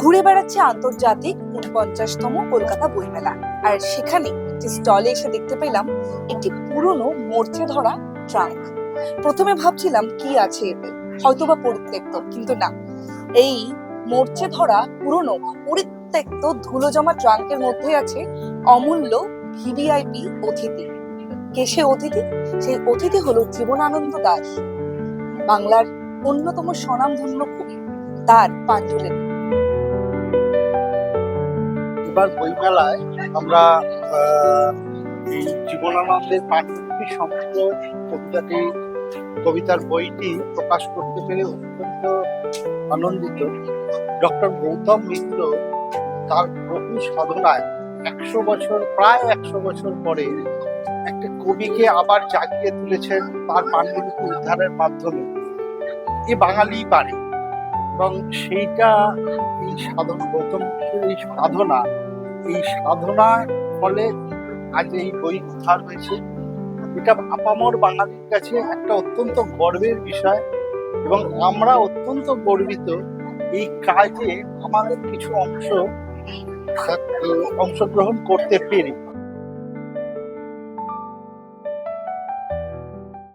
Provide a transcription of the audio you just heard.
ঘুরে বেড়াচ্ছে আন্তর্জাতিক ৪৯তম কলকাতা বইমেলা। আর সেখানে একটি স্টলে এসে দেখতে পেলাম একটি পুরনো মরচে ধরা ট্রাঙ্ক। প্রথমে ভাবছিলাম কি আছে এতে, হয়তোবা পরিত্যক্ত, কিন্তু না, এই মরচে ধরা পুরনো পরিত্যক্ত ধুলো জমা ট্রাঙ্কের মধ্যে আছে অমূল্য ভিভিআইপি অতিথি। কে সে অতিথি? সেই অতিথি হলো জীবনানন্দ দাশ, বাংলার অন্যতম স্বনামধন্য কবি। তার পাণ্ডুলিপি। এবার বইমেলায় আমরা এই জীবনানন্দের পাণ্ডুলিপি সমগ্র কবিতার বইটি প্রকাশ করতে পেরে অত্যন্ত আনন্দিত। ডক্টর গৌতম মিত্র তার বহু সাধনায় প্রায় 100 বছর পরে একটা কবিকে আবার জাগিয়ে তুলেছেন তার পাণ্ডুলিপি উদ্ধারের মাধ্যমে। এ বাঙালি পারে, এবং সেইটা এই গৌতম মিত্রের এই সাধনার ফলে আজ এই বই উদ্ধার হয়েছে। এটা আপামর বাঙালির কাছে একটা অত্যন্ত গর্বের বিষয়, এবং আমরা অত্যন্ত গর্বিত এই কাজে আমাদের কিছু অংশগ্রহণ করতে পেরে।